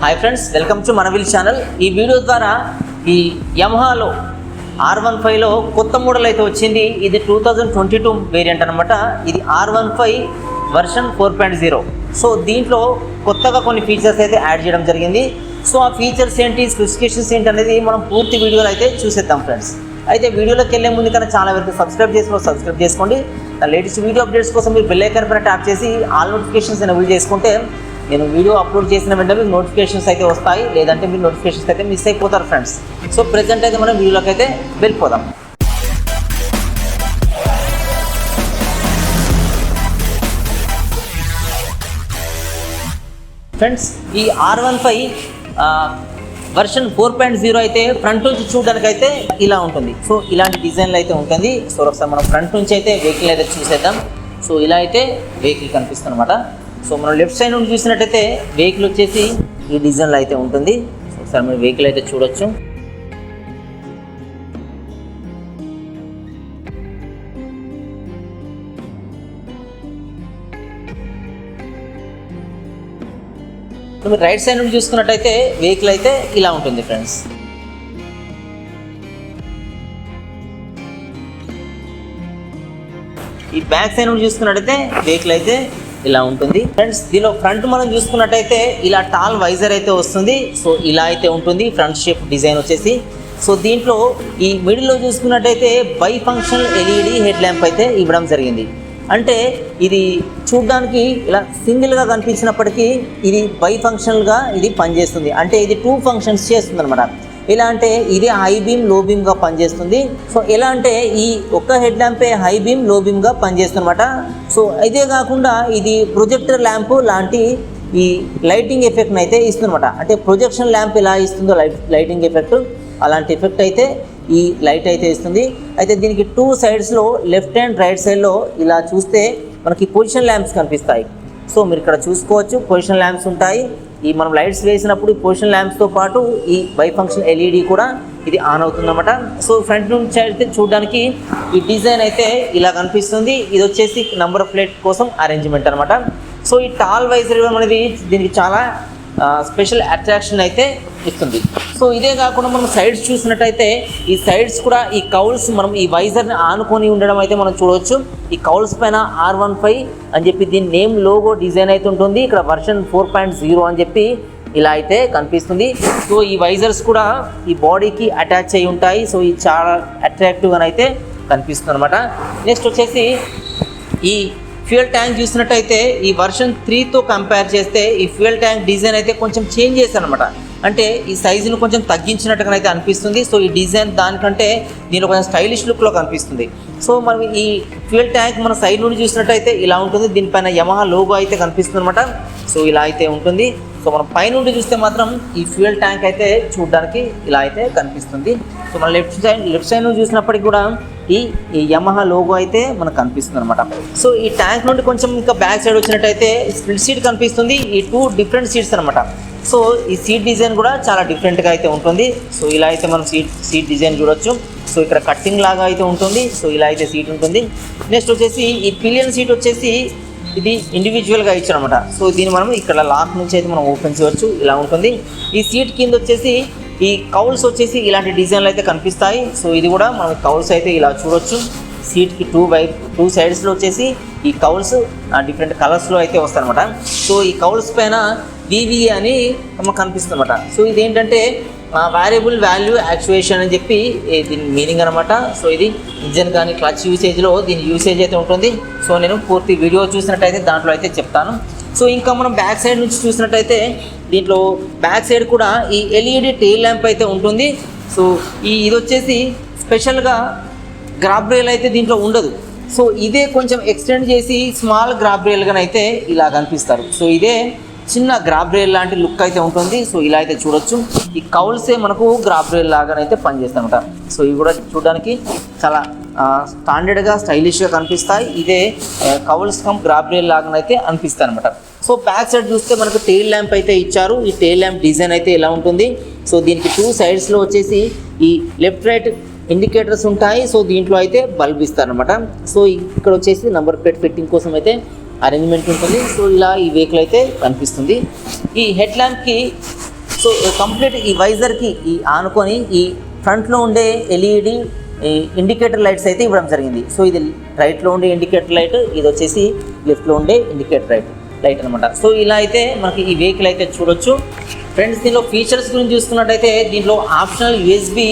Hi friends, welcome to మనవిల్ channel. ఈ video ద్వారా ఈ యమహాలో R15లో కొత్త మోడల్ అయితే వచ్చింది. ఇది 2022 వేరియంట్ అనమాట. ఇది R15 వర్షన్ 4.0. సో దీంట్లో కొత్తగా కొన్ని ఫీచర్స్ అయితే యాడ్ చేయడం జరిగింది. సో ఆ ఫీచర్స్ ఏంటి, స్పెసిఫికేషన్స్ ఏంటి అనేది మనం పూర్తి వీడియోలో అయితే చూసేద్దాం ఫ్రెండ్స్. అయితే వీడియోలోకి వెళ్ళే ముందు కన్నా చాలా వరకు సబ్స్క్రైబ్ చేసుకోండి. లేటెస్ట్ వీడియో అప్డేట్స్ కోసం మీరు బెల్ ఐకాన్ పైన ట్యాప్ చేసి ఆల్ నోటిఫికేషన్స్ ఎనేబుల్ చేసుకుంటే నేను వీడియో అప్లోడ్ చేసిన వెంటనే మీకు నోటిఫికేషన్స్ అయితే వస్తాయి, లేదంటే మీరు నోటిఫికేషన్స్ అయితే మిస్ అయిపోతారు ఫ్రెండ్స్. సో ప్రెజెంట్ అయితే మనం వీడియోలోకి అయితే వెళ్ళిపోదాం. ఫ్రెండ్స్, ఈ R15 వర్షన్ 4.0 అయితే ఫ్రంట్ నుంచి చూడడానికి అయితే ఇలా ఉంటుంది. సో ఇలాంటి డిజైన్లు అయితే ఉంటుంది. సో ఒకసారి మనం ఫ్రంట్ నుంచి అయితే వెహికల్ అయితే చూసేద్దాం. సో ఇలా అయితే వెహికల్ కనిపిస్తుంది అనమాట. సో మనం లెఫ్ట్ సైడ్ నుండి చూసినట్టయితే వెహికల్ వచ్చేసి ఈ డిజైన్లో అయితే ఉంటుంది. సో ఒకసారి మీరు వెహికల్ అయితే చూడొచ్చు. మీరు రైట్ సైడ్ నుండి చూసుకున్నట్టయితే వెహికల్ అయితే ఇలా ఉంటుంది ఫ్రెండ్స్. ఈ బ్యాక్ సైడ్ నుండి చూసుకున్నట్టయితే వెహికల్ అయితే ఇలా ఉంటుంది ఫ్రెండ్స్. దీనిలో ఫ్రంట్ మనం చూసుకున్నట్టయితే ఇలా టాల్ వైజర్ అయితే వస్తుంది. సో ఇలా అయితే ఉంటుంది ఫ్రంట్ షేప్ డిజైన్ వచ్చేసి. సో దీంట్లో ఈ మిడిల్లో చూసుకున్నట్టయితే by functional LED head lamp అయితే ఇవ్వడం జరిగింది. అంటే ఇది చూడ్డానికి ఇలా సింగిల్గా కనిపించినప్పటికీ ఇది బై ఫంక్షనల్గా ఇది పనిచేస్తుంది. అంటే ఇది 2 ఫంక్షన్స్ చేస్తుంది అనమాట. ఎలా అంటే ఇది హై బీమ్ లో బీమ్గా పనిచేస్తుంది. సో ఎలా అంటే ఈ ఒక్క హెడ్ ల్యాంపే హై బీమ్ లో బీమ్గా పనిచేస్తుంది అనమాట. సో ఇదే కాకుండా ఇది ప్రొజెక్టర్ ల్యాంప్ లాంటి ఈ లైటింగ్ ఎఫెక్ట్ని అయితే ఇస్తుందన్నమాట. అంటే ప్రొజెక్షన్ ల్యాంప్ ఎలా ఇస్తుందో లైటింగ్ ఎఫెక్ట్, అలాంటి ఎఫెక్ట్ అయితే ఈ లైట్ అయితే ఇస్తుంది. అయితే దీనికి 2 సైడ్స్లో లెఫ్ట్ అండ్ రైట్ సైడ్లో ఇలా చూస్తే మనకి పొజిషన్ ల్యాంప్స్ కనిపిస్తాయి. సో మీరు ఇక్కడ చూసుకోవచ్చు, పొజిషన్ ల్యాంప్స్ ఉంటాయి. ఈ మనం లైట్స్ వేసినప్పుడు ఈ పొజిషన్ ల్యాంప్స్తో పాటు ఈ బై ఫంక్షన్ ఎల్ఈడి కూడా ఇది ఆన్ అవుతుందన్నమాట. సో ఫ్రంట్ నుంచి అయితే చూడడానికి ఈ డిజైన్ అయితే ఇలా కనిపిస్తుంది. ఇది వచ్చేసి నంబర్ ప్లేట్ కోసం అరేంజ్మెంట్ అనమాట. సో ఈ టాల్ వైజర్ ఇవ్వడం అనేది దీనికి చాలా స్పెషల్ అట్రాక్షన్ అయితే ఇస్తుంది. సో ఇదే కాకుండా మనం సైడ్స్ చూసినట్టయితే ఈ సైడ్స్ కూడా ఈ కౌల్స్ మనం ఈ వైజర్ని ఆనుకొని ఉండడం అయితే మనం చూడవచ్చు. ఈ కౌల్స్ పైన R15 అని చెప్పి దీని నేమ్ లోగో డిజైన్ అయితే ఉంటుంది. ఇక్కడ వర్షన్ 4.0 అని చెప్పి ఇలా అయితే కనిపిస్తుంది. సో ఈ వైజర్స్ కూడా ఈ బాడీకి అటాచ్ అయి ఉంటాయి. సో ఇది చాలా అట్రాక్టివ్గా అయితే కనిపిస్తుంది అనమాట. నెక్స్ట్ వచ్చేసి ఈ ఫ్యూయల్ ట్యాంక్ చూసినట్టయితే ఈ వర్షన్ 3తో కంపేర్ చేస్తే ఈ ఫ్యూయల్ ట్యాంక్ డిజైన్ అయితే కొంచెం చేంజ్ చేశారు అనమాట. అంటే ఈ సైజును కొంచెం తగ్గించినట్టుగా అయితే అనిపిస్తుంది. సో ఈ డిజైన్ దానికంటే దీనిలో కొంచెం స్టైలిష్ లుక్లో కనిపిస్తుంది. సో మనం ఈ ఫ్యూయల్ ట్యాంక్ మన సైడ్ నుండి చూసినట్టయితే ఇలా ఉంటుంది. దీనిపైన యమహా లోగో అయితే కనిపిస్తుంది అనమాట. సో ఇలా అయితే ఉంటుంది. సో మనం పైనుండి చూస్తే మాత్రం ఈ ఫ్యూయల్ ట్యాంక్ అయితే చూడడానికి ఇలా అయితే కనిపిస్తుంది. సో మన లెఫ్ట్ సైడ్ నుండి చూసినప్పటికీ కూడా ఈ యమహా లోగో అయితే మనకు కనిపిస్తుంది అనమాట. సో ఈ ట్యాంక్ నుండి కొంచెం ఇంకా బ్యాక్ సైడ్ వచ్చినట్టయితే స్ప్లిట్ సీట్ కనిపిస్తుంది. ఈ 2 డిఫరెంట్ సీట్స్ అనమాట. సో ఈ సీట్ డిజైన్ కూడా చాలా డిఫరెంట్గా అయితే ఉంటుంది. సో ఇలా అయితే మనం సీట్ డిజైన్ చూడొచ్చు. సో ఇక్కడ కట్టింగ్ లాగా అయితే ఉంటుంది. సో ఇలా అయితే సీట్ ఉంటుంది. నెక్స్ట్ వచ్చేసి ఈ పిలియన్ సీట్ వచ్చేసి ఇది ఇండివిజువల్గా ఇచ్చారు అనమాట. సో దీన్ని మనం ఇక్కడ లాక్ నుంచి అయితే మనం ఓపెన్ చేయవచ్చు. ఇలా ఉంటుంది. ఈ సీట్ కింద వచ్చేసి ఈ కౌల్స్ వచ్చేసి ఇలాంటి డిజైన్లు అయితే కనిపిస్తాయి. సో ఇది కూడా మనం కౌల్స్ అయితే ఇలా చూడొచ్చు. సీట్కి 2 సైడ్స్లో వచ్చేసి ఈ కౌల్స్ డిఫరెంట్ కలర్స్లో అయితే వస్తాయి అనమాట. సో ఈ కౌల్స్ పైన VVA అని మనకు కనిపిస్తుంది అనమాట. సో ఇదేంటంటే వేరియబుల్ వాల్యూ యాక్చువేషన్ అని చెప్పి దీని మీనింగ్ అనమాట. సో ఇది ఇంజన్ కానీ క్లచ్ యూసేజ్లో దీని యూసేజ్ అయితే ఉంటుంది. సో నేను పూర్తి వీడియో చూసినట్టయితే దాంట్లో అయితే చెప్తాను. సో ఇంకా మనం బ్యాక్ సైడ్ నుంచి చూసినట్టయితే దీంట్లో బ్యాక్ సైడ్ కూడా ఈ ఎల్ఈడి టెయిల్ ల్యాంప్ అయితే ఉంటుంది. సో ఇది వచ్చేసి స్పెషల్గా గ్రాబ్ రైల్ అయితే దీంట్లో ఉండదు. సో ఇదే కొంచెం ఎక్స్టెండ్ చేసి స్మాల్ గ్రాబ్ రైల్గానైతే ఇలా కనిపిస్తారు. సో ఇదే చిన్న గ్రాబ్ రైల్ లాంటి లుక్ అయితే ఉంటుంది. సో ఇలా అయితే చూడొచ్చు. ఈ కౌల్సే మనకు గ్రాబ్ రైల్ లాగానైతే పనిచేస్తాయి అనమాట. సో ఇవి కూడా చూడడానికి చాలా స్టాండర్డ్గా స్టైలిష్గా కనిపిస్తాయి. ఇదే కౌల్స్ కమ్ గ్రాబ్ రైల్ లాగానైతే అనిపిస్తాయి అనమాట. సో బ్యాక్ సైడ్ చూస్తే మనకు టెయిల్ ల్యాంప్ అయితే ఇచ్చారు. ఈ టెయిల్ ల్యాంప్ డిజైన్ అయితే ఎలా ఉంటుంది. సో దీనికి 2 సైడ్స్లో వచ్చేసి ఈ లెఫ్ట్ రైట్ ఇండికేటర్స్ ఉంటాయి. సో దీంట్లో అయితే బల్బ్ ఇస్తారనమాట. సో ఇక్కడ వచ్చేసి నంబర్ ప్లేట్ ఫిట్టింగ్ కోసం అయితే అరేంజ్మెంట్ ఉంటుంది. సో ఇలా ఈ వెహికల్ అయితే కనిపిస్తుంది. ఈ హెడ్ ల్యాంప్కి సో కంప్లీట్ ఈ వైజర్కి ఈ ఆనుకొని ఈ ఫ్రంట్లో ఉండే ఎల్ఈడి ఇండికేటర్ లైట్స్ అయితే ఇవ్వడం జరిగింది. సో ఇది రైట్లో ఉండే ఇండికేటర్ లైట్, ఇది వచ్చేసి లెఫ్ట్లో ఉండే ఇండికేటర్ లైట్ అనమాట. సో ఇలా అయితే మనకి ఈ వెహికల్ అయితే చూడొచ్చు. ఫ్రెండ్స్, దీనిలో ఫీచర్స్ గురించి చూసుకున్నట్టయితే దీంట్లో ఆప్షనల్ యూఎస్బి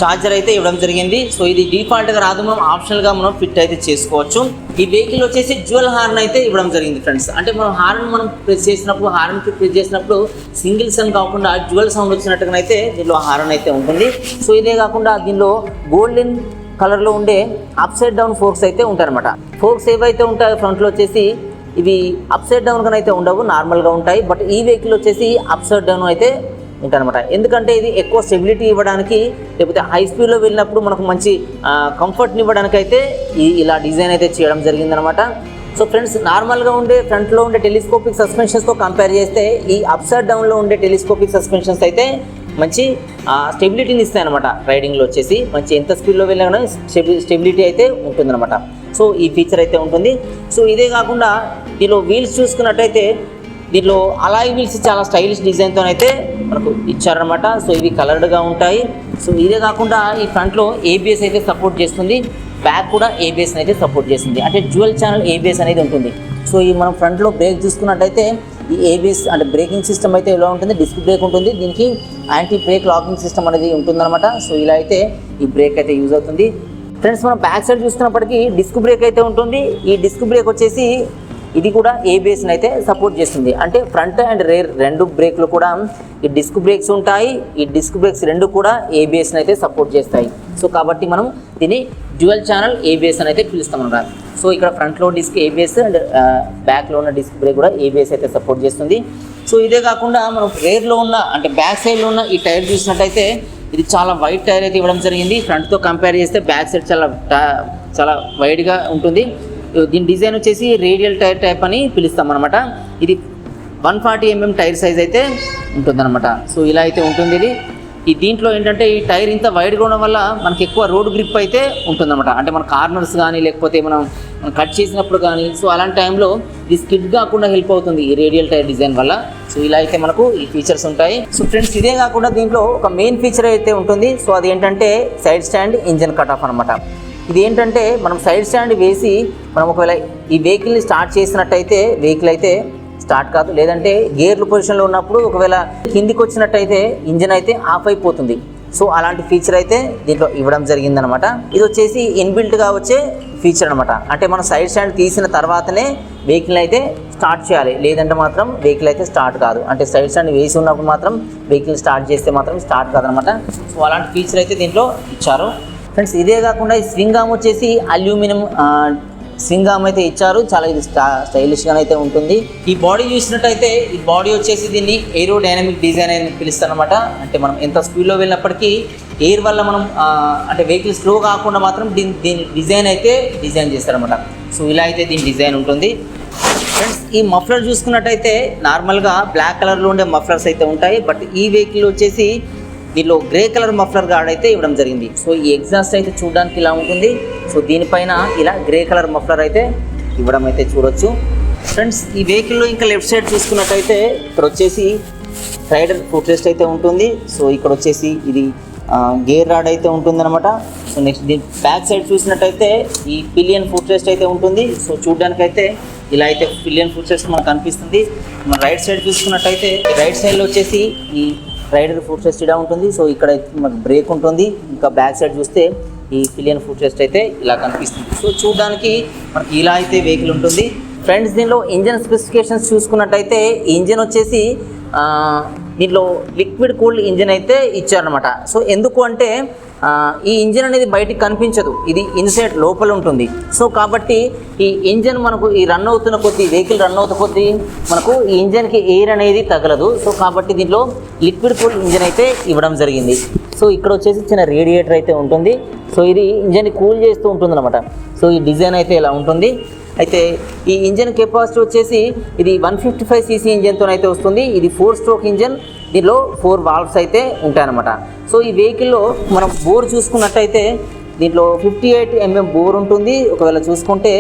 ఛార్జర్ అయితే ఇవ్వడం జరిగింది. సో ఇది డిఫాల్ట్గా రాదు, మనం ఆప్షనల్గా మనం ఫిట్ అయితే చేసుకోవచ్చు. ఈ వెహికల్ వచ్చేసి డ్యూయల్ హార్న్ అయితే ఇవ్వడం జరిగింది ఫ్రెండ్స్. అంటే మనం ప్రెస్ చేసినప్పుడు సింగిల్ సౌండ్ కాకుండా డ్యూయల్ సౌండ్ వచ్చినట్టుగానైతే దీనిలో హార్న్ అయితే ఉంటుంది. సో ఇదే కాకుండా దీనిలో గోల్డెన్ కలర్లో ఉండే అప్ సైడ్ డౌన్ ఫోర్క్స్ అయితే ఉంటాయన్నమాట. ఫోర్క్స్ ఏవైతే ఉంటాయో ఫ్రంట్లో వచ్చేసి ఇవి అప్ సైడ్ డౌన్ గానే అయితే ఉండవు, నార్మల్గా ఉంటాయి. బట్ ఈ వెహికల్ వచ్చేసి అప్ సైడ్ డౌన్ అయితే ఉంటాయన్నమాట. ఎందుకంటే ఇది ఎక్కువ స్టెబిలిటీ ఇవ్వడానికి, లేకపోతే హై స్పీడ్లో వెళ్ళినప్పుడు మనకు మంచి కంఫర్ట్ని ఇవ్వడానికి అయితే ఇలా డిజైన్ అయితే చేయడం జరిగిందనమాట. సో ఫ్రెండ్స్, నార్మల్గా ఉండే ఫ్రంట్లో ఉండే టెలిస్కోపిక్ సస్పెన్షన్స్తో కంపేర్ చేస్తే ఈ అప్ సైడ్ డౌన్లో ఉండే టెలిస్కోపిక్ సస్పెన్షన్స్ అయితే మంచి స్టెబిలిటీని ఇస్తాయి అనమాట. రైడింగ్లో వచ్చేసి మంచి ఎంత స్పీడ్లో వెళ్ళినా స్టెబిలిటీ అయితే ఉంటుందన్నమాట. సో ఈ ఫీచర్ అయితే ఉంటుంది. సో ఇదే కాకుండా దీనిలో వీల్స్ చూసుకున్నట్టయితే దీనిలో అలాయ్ వీల్స్ చాలా స్టైలిష్ డిజైన్తో అయితే మనకు ఇచ్చారనమాట. సో ఇవి కలర్డ్గా ఉంటాయి. సో ఇదే కాకుండా ఈ ఫ్రంట్లో ఏబిఎస్ అయితే సపోర్ట్ చేస్తుంది, బ్యాక్ కూడా ఏబిఎస్ అయితే సపోర్ట్ చేస్తుంది. అంటే డ్యూయల్ ఛానల్ ఏబిఎస్ అనేది ఉంటుంది. సో ఈ మనం ఫ్రంట్లో బ్రేక్ చూసుకున్నట్టయితే ఈ ఏబిఎస్ అంటే బ్రేకింగ్ సిస్టమ్ అయితే ఎలా ఉంటుంది, డిస్క్ బ్రేక్ ఉంటుంది, దీనికి యాంటీ బ్రేక్ లాకింగ్ సిస్టమ్ అనేది ఉంటుందన్నమాట. సో ఇలా అయితే ఈ బ్రేక్ అయితే యూజ్ అవుతుంది. ఫ్రెండ్స్, మనం బ్యాక్ సైడ్ చూసుకున్నప్పటికీ డిస్క్ బ్రేక్ అయితే ఉంటుంది. ఈ డిస్క్ బ్రేక్ వచ్చేసి ఇది కూడా ఏబిఎస్ని అయితే సపోర్ట్ చేస్తుంది. అంటే ఫ్రంట్ అండ్ రేర్ రెండు బ్రేక్లు కూడా ఈ డిస్క్ బ్రేక్స్ ఉంటాయి. ఈ డిస్క్ బ్రేక్స్ రెండు కూడా ఏబిఎస్ని అయితే సపోర్ట్ చేస్తాయి. సో కాబట్టి మనం దీన్ని డ్యూయల్ ఛానల్ ఏబిఎస్ అని అయితే పిలుస్తాం అన్నమాట. సో ఇక్కడ ఫ్రంట్లో డిస్క్ ఏబిఎస్ అండ్ బ్యాక్లో ఉన్న డిస్క్ బ్రేక్ కూడా ఏబిఎస్ అయితే సపోర్ట్ చేస్తుంది. సో ఇదే కాకుండా మనం రేర్లో ఉన్న అంటే బ్యాక్ సైడ్లో ఉన్న ఈ టైర్ చూసినట్టయితే ఇది చాలా వైడ్ టైర్ అయితే ఇవ్వడం జరిగింది. ఫ్రంట్తో కంపేర్ చేస్తే బ్యాక్ సైడ్ చాలా వైడ్గా ఉంటుంది. దీని డిజైన్ వచ్చేసి రేడియల్ టైర్ టైప్ అని పిలుస్తాం అనమాట. ఇది 140 mm టైర్ సైజ్ అయితే ఉంటుందన్నమాట. సో ఇలా అయితే ఉంటుంది ఇది. దీంట్లో ఏంటంటే ఈ టైర్ ఇంత వైడ్గా ఉండడం వల్ల మనకి ఎక్కువ రోడ్ గ్రిప్ అయితే ఉంటుందన్నమాట. అంటే మన కార్నర్స్ కానీ లేకపోతే మనం కట్ చేసినప్పుడు కానీ సో అలాంటి టైంలో ఇది స్కిడ్ కాకుండా హెల్ప్ అవుతుంది ఈ రేడియల్ టైర్ డిజైన్ వల్ల. సో ఇలా అయితే మనకు ఈ ఫీచర్స్ ఉంటాయి. సో ఫ్రెండ్స్, ఇదే కాకుండా దీంట్లో ఒక మెయిన్ ఫీచర్ అయితే ఉంటుంది. సో అది ఏంటంటే side stand engine cut off అనమాట. ఇది ఏంటంటే మనం సైడ్ స్టాండ్ వేసి మనం ఒకవేళ ఈ వెహికల్ని స్టార్ట్ చేసినట్టయితే వెహికల్ అయితే స్టార్ట్ కాదు, లేదంటే గేర్లు పొజిషన్లో ఉన్నప్పుడు ఒకవేళ కిందికి వచ్చినట్టయితే ఇంజన్ అయితే ఆఫ్ అయిపోతుంది. సో అలాంటి ఫీచర్ అయితే దీంట్లో ఇవ్వడం జరిగిందనమాట. ఇది వచ్చేసి ఇన్బిల్ట్గా వచ్చే ఫీచర్ అనమాట. అంటే మనం సైడ్ స్టాండ్ తీసిన తర్వాతనే వెహికల్ అయితే స్టార్ట్ చేయాలి, లేదంటే మాత్రం వెహికల్ అయితే స్టార్ట్ కాదు. అంటే సైడ్ స్టాండ్ వేసి ఉన్నప్పుడు మాత్రం వెహికల్ స్టార్ట్ చేస్తే మాత్రం స్టార్ట్ కాదనమాట. సో అలాంటి ఫీచర్ అయితే దీంట్లో ఇచ్చారు. ఫ్రెండ్స్, ఇదే కాకుండా ఈ స్వింగ్ ఆర్మ్ వచ్చేసి అల్యూమినియం స్వింగ్ ఆర్మ్ అయితే ఇచ్చారు. చాలా ఇది స్టైలిష్గా అయితే ఉంటుంది. ఈ బాడీ చూసినట్టయితే ఈ బాడీ వచ్చేసి దీన్ని ఏరోడైనమిక్ డిజైన్ అని పిలుస్తారనమాట. అంటే మనం ఎంత స్పీడ్లో వెళ్ళినప్పటికీ ఎయిర్ వల్ల మనం అంటే వెహికల్ స్లో కాకుండా మాత్రం దీని డిజైన్ అయితే డిజైన్ చేస్తారనమాట. సో ఇలా అయితే దీని డిజైన్ ఉంటుంది. ఫ్రెండ్స్, ఈ మఫ్లర్ చూసుకున్నట్టయితే నార్మల్గా బ్లాక్ కలర్లో ఉండే మఫ్లర్స్ అయితే ఉంటాయి. బట్ ఈ వెహికల్ వచ్చేసి దీనిలో గ్రే కలర్ మఫ్లర్ గార్డ్ అయితే ఇవ్వడం జరిగింది. సో ఈ ఎగ్జాస్ట్ అయితే చూడడానికి ఇలా ఉంటుంది. సో దీనిపైన ఇలా గ్రే కలర్ మఫ్లర్ అయితే ఇవ్వడం అయితే చూడొచ్చు. ఫ్రెండ్స్, ఈ వెహికల్లో ఇంకా లెఫ్ట్ సైడ్ చూసుకున్నట్టయితే ఇక్కడ వచ్చేసి రైడర్ ఫుట్ రెస్ట్ అయితే ఉంటుంది. సో ఇక్కడ వచ్చేసి ఇది గేర్ రాడ్ అయితే ఉంటుందన్నమాట. సో నెక్స్ట్ దీని బ్యాక్ సైడ్ చూసినట్టయితే ఈ పిలియన్ ఫుట్ రెస్ట్ అయితే ఉంటుంది. సో చూడడానికైతే ఇలా అయితే పిలియన్ ఫుట్ రెస్ట్ మనకు కనిపిస్తుంది. మన రైట్ సైడ్ చూసుకున్నట్టయితే రైట్ సైడ్లో వచ్చేసి ఈ రైడర్ ఫుట్ రెస్ట్ ఇలా ఉంటుంది. సో ఇక్కడ మనకు బ్రేక్ ఉంటుంది. ఇంకా బ్యాక్ సైడ్ చూస్తే ఈ పిలియన్ ఫుట్ రెస్ట్ అయితే ఇలా కనిపిస్తుంది. సో చూడడానికి మనకి ఇలా అయితే వెహికల్ ఉంటుంది. ఫ్రెండ్స్, దీనిలో ఇంజన్ స్పెసిఫికేషన్స్ చూసుకున్నట్టయితే ఈ ఇంజన్ వచ్చేసి దీంట్లో లిక్విడ్ కూల్డ్ ఇంజన్ అయితే ఇచ్చారనమాట. సో ఎందుకు అంటే ఈ ఇంజన్ అనేది బయటికి కనిపించదు, ఇది ఇన్సైడ్ లోపల ఉంటుంది. సో కాబట్టి ఈ ఇంజన్ మనకు ఈ రన్ అవుతున్న కొద్దీ వెహికల్ రన్ అవుతున్న కొద్దీ మనకు ఈ ఇంజన్కి ఎయిర్ అనేది తగలదు. సో కాబట్టి దీంట్లో లిక్విడ్ కూల్ ఇంజన్ అయితే ఇవ్వడం జరిగింది. సో ఇక్కడ వచ్చేసి చిన్న రేడియేటర్ అయితే ఉంటుంది. సో ఇది ఇంజన్ని కూల్ చేస్తూ ఉంటుంది అనమాట. సో ఈ డిజైన్ అయితే ఇలా ఉంటుంది. అయితే ఈ ఇంజన్ కెపాసిటీ వచ్చేసి ఇది 155 cc ఇంజన్తో అయితే వస్తుంది. ఇది 4 స్ట్రోక్ ఇంజన్. దీనిలో 4 వాల్వ్స్ అయితే ఉంటాయన్నమాట. సో ఈ వెహికల్లో మనం బోర్ చూసుకున్నట్టయితే దీంట్లో 58 mm బోర్ ఉంటుంది. ఒకవేళ చూసుకుంటే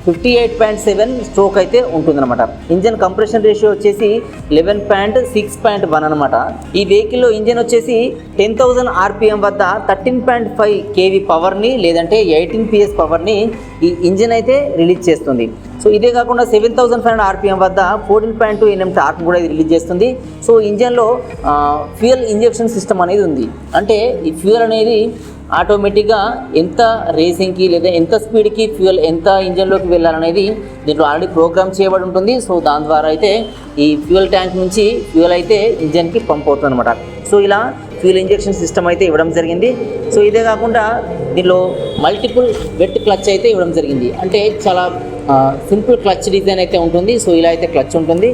58.7 స్ట్రోక్ అయితే ఉంటుందన్నమాట. ఇంజన్ కంప్రెషన్ రేషియో వచ్చేసి 11.6.1 అనమాట. ఈ వెహికల్లో ఇంజన్ వచ్చేసి 10,000 RPM వద్ద 13.5 kV పవర్ని లేదంటే 18 PS పవర్ని ఈ ఇంజన్ అయితే రిలీజ్ చేస్తుంది. సో ఇదే కాకుండా 7,500 RPM వద్ద 14.2 Nm టార్క్ కూడా ఇది రిలీజ్ చేస్తుంది. సో ఇంజన్లో ఫ్యూయల్ ఇంజెక్షన్ సిస్టమ్ అనేది ఉంది. అంటే ఈ ఫ్యూయల్ అనేది ఆటోమేటిక్గా ఎంత రేసింగ్కి లేదా ఎంత స్పీడ్కి ఫ్యూయల్ ఎంత ఇంజన్లోకి వెళ్ళాలనేది దీంట్లో ఆల్రెడీ ప్రోగ్రామ్ చేయబడి ఉంటుంది. సో దాని ద్వారా అయితే ఈ ఫ్యూయల్ ట్యాంక్ నుంచి ఫ్యూయల్ అయితే ఇంజన్కి పంప్ అవుతుంది అనమాట. సో ఇలా ఫ్యూయల్ ఇంజెక్షన్ సిస్టమ్ అయితే ఇవ్వడం జరిగింది. సో ఇదే కాకుండా దీనిలో మల్టిపుల్ వెట్ క్లచ్ అయితే ఇవ్వడం జరిగింది. అంటే చాలా సింపుల్ క్లచ్ డిజైన్ అయితే ఉంటుంది. సో ఇలా అయితే క్లచ్ ఉంటుంది.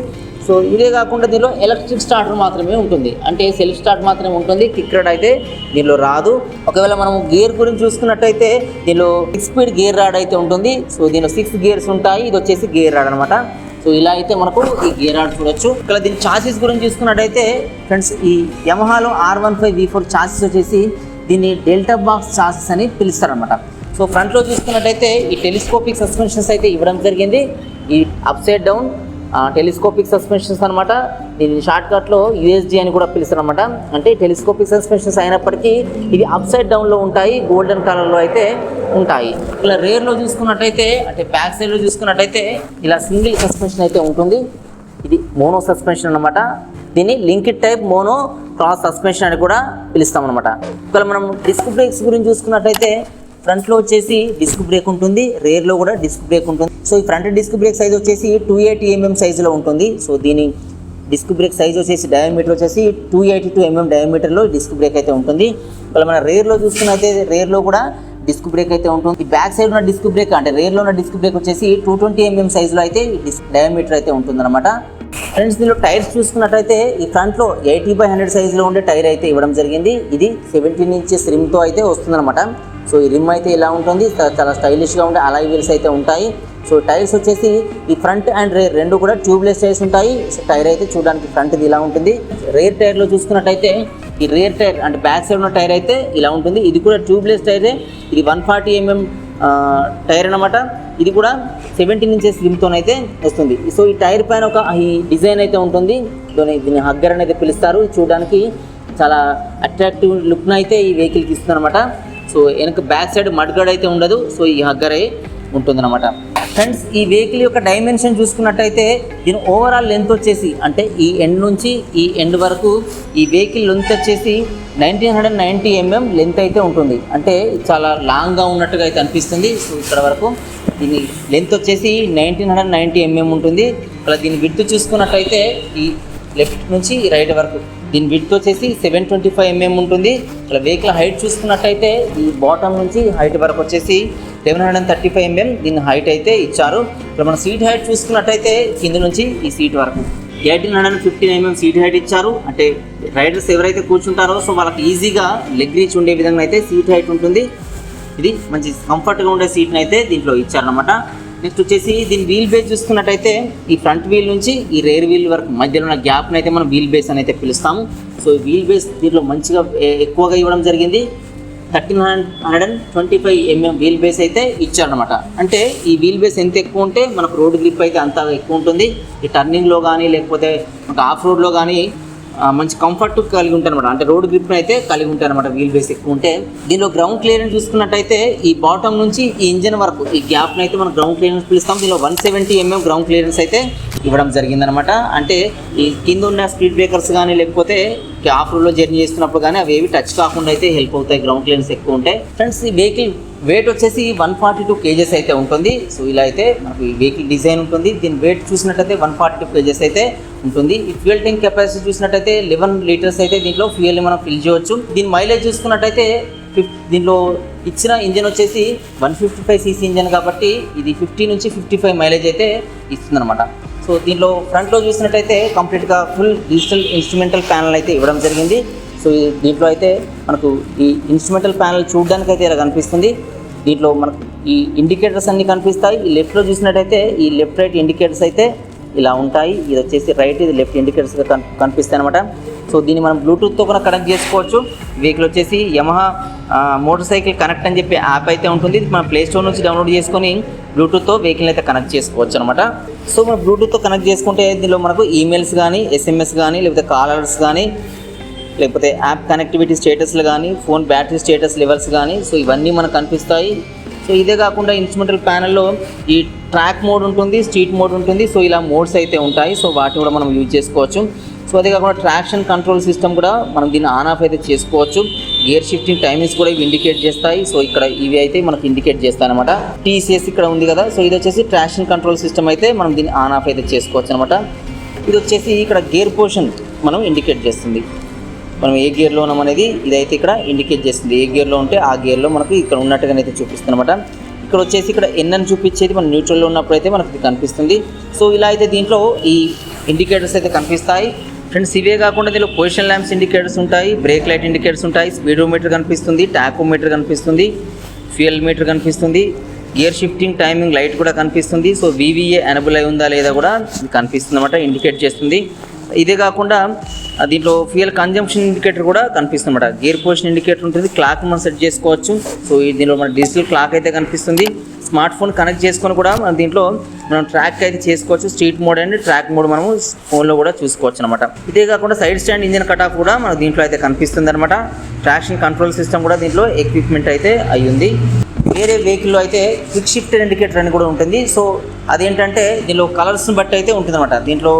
సో ఇదే కాకుండా దీనిలో ఎలక్ట్రిక్ స్టార్టర్ మాత్రమే ఉంటుంది. అంటే సెల్ఫ్ స్టార్ట్ మాత్రమే ఉంటుంది. కిక్ రాడ్ అయితే దీనిలో రాదు. ఒకవేళ మనం గేర్ గురించి చూసుకున్నట్టయితే దీనిలో 6 స్పీడ్ గేర్ రాడ్ అయితే ఉంటుంది. సో దీనిలో 6 గేర్స్ ఉంటాయి. ఇది వచ్చేసి గేర్ రాడ్ అనమాట. సో ఇలా అయితే మనకు ఈ గేర్ రాడ్ చూడొచ్చు. ఇక్కడ దీని చాసిస్ గురించి చూసుకున్నట్టయితే ఫ్రెండ్స్ ఈ యమహాలో R15 V4 చాసిస్ వచ్చేసి దీన్ని డెల్టా బాక్స్ చాసిస్ అని పిలుస్తారనమాట. సో ఫ్రంట్లో చూసుకున్నట్టయితే ఈ టెలిస్కోపిక్ సస్పెన్షన్స్ అయితే ఇవ్వడం జరిగింది. ఈ up side down telescopic suspensions అనమాట. దీని షార్ట్ కట్లో USD అని కూడా పిలుస్తారు అనమాట. అంటే టెలిస్కోపిక్ సస్పెన్షన్స్ అయినప్పటికీ ఇవి అప్ సైడ్ డౌన్లో ఉంటాయి. గోల్డెన్ కలర్లో అయితే ఉంటాయి. ఇలా రేర్లో చూసుకున్నట్టయితే అంటే బ్యాక్ సైడ్లో చూసుకున్నట్టయితే ఇలా సింగిల్ సస్పెన్షన్ అయితే ఉంటుంది. ఇది మోనో సస్పెన్షన్ అనమాట. దీన్ని linked type mono cross suspension అని కూడా పిలుస్తాం అనమాట. ఒకవేళ మనం డిస్క్ బ్రేక్స్ గురించి చూసుకున్నట్టయితే ఫ్రంట్లో వచ్చేసి డిస్క్ బ్రేక్ ఉంటుంది. రేర్లో కూడా డిస్క్ బ్రేక్ ఉంటుంది. సో ఈ ఫ్రంట్ డిస్క్ బ్రేక్ సైజ్ వచ్చేసి 280 mm సైజులో ఉంటుంది. సో దీని డిస్క్ బ్రేక్ సైజ్ వచ్చేసి డయామీటర్ వచ్చేసి 282 mm డయామీటర్లో డిస్క్ బ్రేక్ అయితే ఉంటుంది. ఒకవేళ మన రేర్లో చూసుకున్నైతే రేర్లో కూడా డిస్క్ బ్రేక్ అయితే ఉంటుంది. ఈ బ్యాక్ సైడ్ ఉన్న డిస్క్ బ్రేక్ అంటే రేర్లో ఉన్న డిస్క్ బ్రేక్ వచ్చేసి 220 mm సైజులో అయితే డిస్క్ డయామీటర్ అయితే ఉంటుందన్నమాట. ఫ్రెండ్స్ దీనిలో టైర్స్ చూసుకున్నట్టయితే ఈ ఫ్రంట్లో 80/100 సైజులో ఉండే టైర్ అయితే ఇవ్వడం జరిగింది. ఇది 17 inches రిమ్తో అయితే వస్తుందన్నమాట. సో ఈ రిమ్ అయితే ఇలా ఉంటుంది. చాలా స్టైలిష్గా ఉండే అలాయ్ వీల్స్ అయితే ఉంటాయి. సో టైర్స్ వచ్చేసి ఈ ఫ్రంట్ అండ్ రేర్ రెండు కూడా ట్యూబ్లెస్ టైర్స్ ఉంటాయి. సో టైర్ అయితే చూడడానికి ఫ్రంట్ది ఇలా ఉంటుంది. రేర్ టైర్లో చూసుకున్నట్టయితే ఈ రేర్ టైర్ అంటే బ్యాక్ సైడ్ ఉన్న టైర్ అయితే ఇలా ఉంటుంది. ఇది కూడా ట్యూబ్లెస్ టైరే. ఇది 140 mm టైర్ అనమాట. ఇది కూడా 17 inches రిమ్తోనైతే వస్తుంది. సో ఈ టైర్ పైన ఒక ఈ డిజైన్ అయితే ఉంటుంది. దీన్ని హగ్గర్ అనేది పిలుస్తారు. చూడడానికి చాలా అట్రాక్టివ్ లుక్ను అయితే ఈ వెహికల్కి ఇస్తుంది అనమాట. సో వెనక బ్యాక్ సైడ్ మడ్గార్డ్ అయితే ఉండదు. సో ఈ హగ్గరే ఉంటుందన్నమాట. ఫ్రెండ్స్ ఈ వెహికల్ యొక్క డైమెన్షన్ చూసుకున్నట్టయితే దీని ఓవరాల్ లెంత్ వచ్చేసి అంటే ఈ ఎండ్ నుంచి ఈ ఎండ్ వరకు ఈ వెహికల్ లెంత్ వచ్చేసి 1990 mm లెంత్ అయితే ఉంటుంది. అంటే చాలా లాంగ్గా ఉన్నట్టుగా అయితే అనిపిస్తుంది. సో ఇక్కడ వరకు దీని లెంత్ వచ్చేసి 1990 mm ఉంటుంది. అలా దీని విడ్త్ చూసుకున్నట్టయితే ఈ లెఫ్ట్ నుంచి రైట్ వరకు దీని విడ్త్ వచ్చేసి 725 mm ఉంటుంది. అలా వెహికల్ హైట్ చూసుకున్నట్టయితే ఈ బాటమ్ నుంచి హైట్ వరకు వచ్చేసి 1135 mm దీని హైట్ అయితే ఇచ్చారు. ఇప్పుడు మన సీట్ హైట్ చూసుకున్నట్టయితే కింద నుంచి ఈ సీట్ వరకు 1815 mm సీట్ హైట్ ఇచ్చారు. అంటే రైడర్స్ ఎవరైతే కూర్చుంటారో సో వాళ్ళకి ఈజీగా లెగ్ రీచ్ ఉండే విధంగా అయితే సీట్ హైట్ ఉంటుంది. ఇది మంచి కంఫర్ట్గా ఉండే సీట్ని అయితే దీంట్లో ఇచ్చారనమాట. నెక్స్ట్ వచ్చేసి దీని వీల్ బేస్ చూసుకున్నట్టయితే ఈ ఫ్రంట్ వీల్ నుంచి ఈ రేర్ వీల్ వరకు మధ్యలో ఉన్న గ్యాప్ని అయితే మనం వీల్ బేస్ అని అయితే పిలుస్తాము. సో వీల్ బేస్ దీంట్లో మంచిగా ఎక్కువగా ఇవ్వడం జరిగింది. 1325 mm వీల్ బేస్ అయితే ఇచ్చారనమాట. అంటే ఈ వీల్ బేస్ ఎంత ఎక్కువ ఉంటే మనకు రోడ్ గ్రిప్ అయితే అంత ఎక్కువ ఉంటుంది. ఈ టర్నింగ్లో కానీ లేకపోతే మనకు ఆఫ్ రోడ్లో కానీ మంచి కంఫర్ట్ కలిగి ఉంటాయి అనమాట. అంటే రోడ్ గ్రిప్ అయితే కలిగి ఉంటాయి అనమాట వీల్ బేస్ ఎక్కువ ఉంటే. దీనిలో గ్రౌండ్ క్లియరెన్స్ చూసుకున్నట్టయితే ఈ బాటమ్ నుంచి ఈ ఇంజన్ వరకు ఈ గ్యాప్ని అయితే మనం గ్రౌండ్ క్లియరెన్స్ పిలుస్తాం. దీనిలో 170 mm గ్రౌండ్ క్లియరెన్స్ అయితే ఇవ్వడం జరిగిందనమాట. అంటే ఈ కింద ఉన్న స్పీడ్ బ్రేకర్స్ కానీ లేకపోతే ఆఫ్ రోడ్లో జర్నీ చేస్తున్నప్పుడు కానీ అవి ఏవి టచ్ కాకుండా అయితే హెల్ప్ అవుతాయి. గ్రౌండ్ క్లియరెన్స్ ఎక్కువ ఉంటాయి. ఫ్రెండ్స్ ఈ వెహికల్ వెయిట్ వచ్చేసి 142 kgs అయితే ఉంటుంది. సో ఇలా అయితే మనకు ఈ వెహికల్ డిజైన్ ఉంటుంది. దీని వెయిట్ చూసినట్టయితే 142 kgs అయితే ఉంటుంది. ఈ ఫ్యూయల్ ట్యాంక్ కెపాసిటీ చూసినట్టయితే 11 లీటర్స్ అయితే దీంట్లో ఫ్యూయల్ని మనం ఫిల్ చేయవచ్చు. దీని మైలేజ్ చూసుకున్నట్టయితే దీనిలో ఇచ్చిన ఇంజన్ వచ్చేసి 155 cc ఇంజన్ కాబట్టి ఇది 50 నుంచి 55 మైలేజ్ అయితే ఇస్తుందన్నమాట. సో దీంట్లో ఫ్రంట్లో చూసినట్టయితే కంప్లీట్గా ఫుల్ డిజిటల్ ఇన్స్ట్రుమెంటల్ ప్యానల్ అయితే ఇవ్వడం జరిగింది. సో దీంట్లో అయితే మనకు ఈ ఇన్స్ట్రుమెంటల్ ప్యానల్ చూడడానికి అయితే ఇలా కనిపిస్తుంది. దీంట్లో మనకు ఈ ఇండికేటర్స్ అన్నీ కనిపిస్తాయి. ఈ లెఫ్ట్లో చూసినట్టయితే ఈ లెఫ్ట్ రైట్ ఇండికేటర్స్ అయితే ఇలా ఉంటాయి. ఇది వచ్చేసి రైట్, ఇది లెఫ్ట్ ఇండికేటర్స్గా కనిపిస్తాయి అనమాట. సో దీన్ని మనం బ్లూటూత్తో కూడా కనెక్ట్ చేసుకోవచ్చు. వెహికల్ వచ్చేసి యమహా మోటార్ సైకిల్ కనెక్ట్ అని చెప్పి యాప్ అయితే ఉంటుంది. మనం ప్లే స్టోర్ నుంచి డౌన్లోడ్ చేసుకొని బ్లూటూత్తో వెహికల్ అయితే కనెక్ట్ చేసుకోవచ్చు అనమాట. సో మనం బ్లూటూత్తో కనెక్ట్ చేసుకుంటే దీనిలో మనకు ఈమెయిల్స్ కానీ, ఎస్ఎంఎస్ కానీ, లేకపోతే కాల్ అలర్ట్స్ కానీ, లేకపోతే యాప్ కనెక్టివిటీ స్టేటస్లు కానీ, ఫోన్ బ్యాటరీ స్టేటస్ లెవెల్స్ కానీ, సో ఇవన్నీ మనకు కనిపిస్తాయి. సో ఇదే కాకుండా ఇన్స్ట్రుమెంటల్ ప్యానెల్లో ఈ ట్రాక్ మోడ్ ఉంటుంది, స్ట్రీట్ మోడ్ ఉంటుంది. సో ఇలా మోడ్స్ అయితే ఉంటాయి. సో వాటిని కూడా మనం యూజ్ చేసుకోవచ్చు. సో అదే కాకుండా ట్రాక్షన్ కంట్రోల్ సిస్టమ్ కూడా మనం దీన్ని ఆన్ ఆఫ్ అయితే చేసుకోవచ్చు. గేర్ షిఫ్టింగ్ టైమింగ్స్ కూడా ఇవి ఇండికేట్ చేస్తాయి. సో ఇక్కడ ఇవి అయితే మనకు ఇండికేట్ చేస్తాయి అనమాట. టీసీఎస్ ఇక్కడ ఉంది కదా, సో ఇది వచ్చేసి ట్రాక్షన్ కంట్రోల్ సిస్టమ్ అయితే మనం దీన్ని ఆన్ ఆఫ్ అయితే చేసుకోవచ్చు అనమాట. ఇది వచ్చేసి ఇక్కడ గేర్ పొజిషన్ మనం ఇండికేట్ చేస్తుంది. మనం ఏ గేర్లో ఉన్నాం అనేది ఇదైతే ఇక్కడ ఇండికేట్ చేస్తుంది. ఏ గేర్లో ఉంటే ఆ గేర్లో మనకు ఇక్కడ ఉన్నట్టుగానైతే చూపిస్తుంది అనమాట. ఇక్కడ వచ్చేసి ఇక్కడ ఎన్ చూపించేది మనం న్యూట్రల్లో ఉన్నప్పుడు అయితే మనకు కనిపిస్తుంది. సో ఇలా అయితే దీంట్లో ఈ ఇండికేటర్స్ అయితే కనిపిస్తాయి ఫ్రెండ్స్. ఇవే కాకుండా దీనిలో పొజిషన్ ల్యాంప్స్ ఇండికేటర్స్ ఉంటాయి, బ్రేక్ లైట్ ఇండికేటర్స్ ఉంటాయి, స్పీడోమీటర్ కనిపిస్తుంది, టాకోమీటర్ కనిపిస్తుంది, ఫ్యూయల్ మీటర్ కనిపిస్తుంది, గేర్ షిఫ్టింగ్ టైమింగ్ లైట్ కూడా కనిపిస్తుంది. సో VVA ఎనబుల్ అయి ఉందా లేదా కూడా కనిపిస్తుంది అనమాట, ఇండికేట్ చేస్తుంది. ఇదే కాకుండా దీంట్లో ఫ్యూయల్ కన్జంప్షన్ ఇండికేటర్ కూడా కనిపిస్తుంది అనమాట. గేర్ పొజిషన్ ఇండికేటర్ ఉంటుంది, క్లాక్ మనం సెట్ చేసుకోవచ్చు. సో దీనిలో మన డిజిటల్ క్లాక్ అయితే కనిపిస్తుంది. స్మార్ట్ ఫోన్ కనెక్ట్ చేసుకొని కూడా మనం దీంట్లో మనం ట్రాక్ అయితే చేసుకోవచ్చు. Street mode and track mode మనము ఫోన్లో కూడా చూసుకోవచ్చు అనమాట. ఇదే కాకుండా side stand engine cut off కూడా మనకు దీంట్లో అయితే కనిపిస్తుంది అనమాట. ట్రాక్షన్ కంట్రోల్ సిస్టమ్ కూడా దీంట్లో ఎక్విప్మెంట్ అయితే అయ్యింది. వేరే వెహికల్లో అయితే క్విక్ షిఫ్ట్ ఇండికేటర్ అని కూడా ఉంటుంది. సో అదేంటంటే దీనిలో కలర్స్ని బట్టి అయితే ఉంటుంది అనమాట. దీంట్లో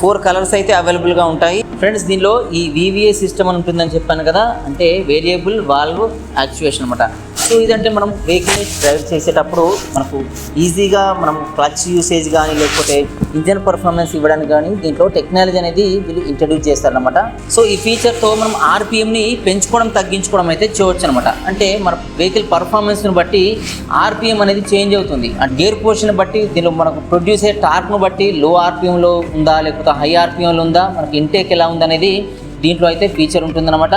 4 కలర్స్ అయితే అవైలబుల్గా ఉంటాయి ఫ్రెండ్స్. దీనిలో ఈ VVA సిస్టమ్ అని ఉంటుందని చెప్పాను కదా, అంటే వేరియబుల్ వాల్వ్ యాక్చువేషన్ అనమాట. సో ఇదంటే మనం వెహికల్ని డ్రైవ్ చేసేటప్పుడు మనకు ఈజీగా మనం క్లచ్ యూసేజ్ కానీ, లేకపోతే ఇంజన్ పర్ఫార్మెన్స్ ఇవ్వడానికి కానీ దీంట్లో టెక్నాలజీ అనేది వీళ్ళు ఇంట్రడ్యూస్ చేస్తారనమాట. సో ఈ ఫీచర్తో మనం RPMని పెంచుకోవడం తగ్గించుకోవడం అయితే చేయవచ్చు అనమాట. అంటే మన వెహికల్ పర్ఫార్మెన్స్ని బట్టి RPM అనేది చేంజ్ అవుతుంది. ఆ గేర్ పొజిషన్ బట్టి దీనిలో మనకు ప్రొడ్యూస్ అయ్యే టార్క్ను బట్టి లో RPMలో ఉందా, లేకపోతే హై RPMలో ఉందా, మనకి ఇంటేక్ ఎలా ఉందనేది దీంట్లో అయితే ఫీచర్ ఉంటుందన్నమాట.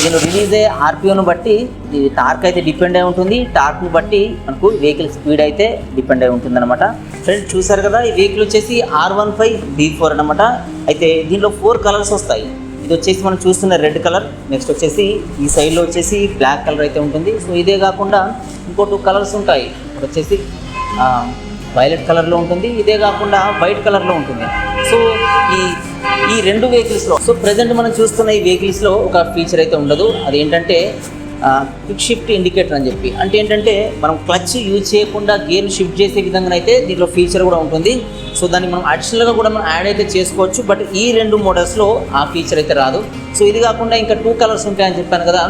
దీనిలో రిలీజ్ అయ్యే RPMను బట్టి ఈ టార్క్ అయితే డిపెండ్ అయి ఉంటుంది. టార్క్ను బట్టి మనకు వెహికల్ స్పీడ్ అయితే డిపెండ్ అయి ఉంటుందన్నమాట. ఫ్రెండ్స్ చూసారు కదా, ఈ వెహికల్ వచ్చేసి R15D4 అనమాట. అయితే దీంట్లో 4 కలర్స్ వస్తాయి. ఇది వచ్చేసి మనం చూస్తున్న రెడ్ కలర్, నెక్స్ట్ వచ్చేసి ఈ సైడ్లో వచ్చేసి బ్లాక్ కలర్ అయితే ఉంటుంది. సో ఇదే కాకుండా ఇంకో 2 కలర్స్ ఉంటాయి. ఇప్పుడు వచ్చేసి వైలెట్ కలర్లో ఉంటుంది, ఇదే కాకుండా వైట్ కలర్లో ఉంటుంది. సో ఈ 2 వెహికల్స్లో సో ప్రజెంట్ మనం చూస్తున్న ఈ వెహికల్స్లో ఒక ఫీచర్ అయితే ఉండదు. అదేంటంటే క్విక్ షిఫ్ట్ ఇండికేటర్ అని చెప్పి. అంటే ఏంటంటే మనం క్లచ్ యూజ్ చేయకుండా గేర్ని షిఫ్ట్ చేసే విధంగా అయితే దీంట్లో ఫీచర్ కూడా ఉంటుంది. సో దాన్ని మనం అడిషనల్గా కూడా మనం యాడ్ అయితే చేసుకోవచ్చు. బట్ ఈ 2 మోడల్స్లో ఆ ఫీచర్ అయితే రాదు. సో ఇది కాకుండా ఇంకా 2 కలర్స్ ఉంటాయని చెప్పాను కదా,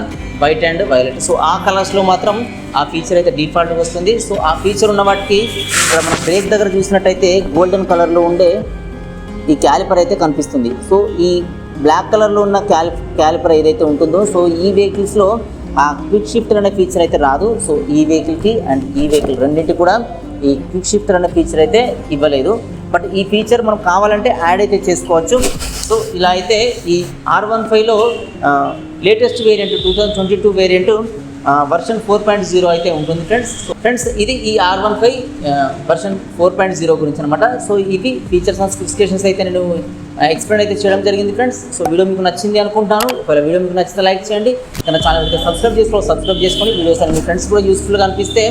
వైట్ అండ్ వైలెట్. సో ఆ కలర్స్లో మాత్రం ఆ ఫీచర్ అయితే డిఫాల్ట్గా వస్తుంది. సో ఆ ఫీచర్ ఉన్న వాటికి ఇక్కడ మనం బ్రేక్ దగ్గర చూసినట్టయితే గోల్డెన్ కలర్లో ఉండే ఈ క్యాలిపర్ అయితే కనిపిస్తుంది. సో ఈ బ్లాక్ కలర్లో ఉన్న క్యాలిపర్ ఏదైతే ఉంటుందో, సో ఈ వెహికల్స్లో ఆ క్విక్ షిఫ్టర్ అనే ఫీచర్ అయితే రాదు. సో ఈ వెహికల్కి అండ్ ఈ వెహికల్ రెండింటికి కూడా ఈ క్విక్ షిఫ్టర్ అనే ఫీచర్ అయితే ఇవ్వలేదు. బట్ ఈ ఫీచర్ మనం కావాలంటే యాడ్ అయితే చేసుకోవచ్చు. సో ఇలా అయితే ఈ R15లో లేటెస్ట్ వేరియంట్ 2022 వేరియంట్ వర్షన్ 4.0 అయితే ఉంటుంది ఫ్రెండ్స్. ఇది ఈ R15 వర్షన్ 4.0 గురించి అనమాట. సో ఇవి ఫీచర్స్ అండ్ స్పెసిఫికేషన్స్ అయితే నేను ఎక్స్ప్లెయిన్ అయితే చేయడం జరిగింది ఫ్రెండ్స్. సో వీడియో మీకు నచ్చింది అనుకుంటాను. ఒకవేళ వీడియో మీకు నచ్చితే లైక్ చేయండి. మన ఛానల్ అయితే సబ్స్క్రైబ్ చేసుకొని వీడియోస్ అని మీ ఫ్రెండ్స్ కూడా యూస్ఫుల్గా అనిపిస్తే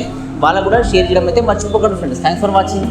వాళ్ళకు కూడా షేర్ చేయడం అయితే మర్చిపోకండి ఫ్రెండ్స్. Thanks for watching.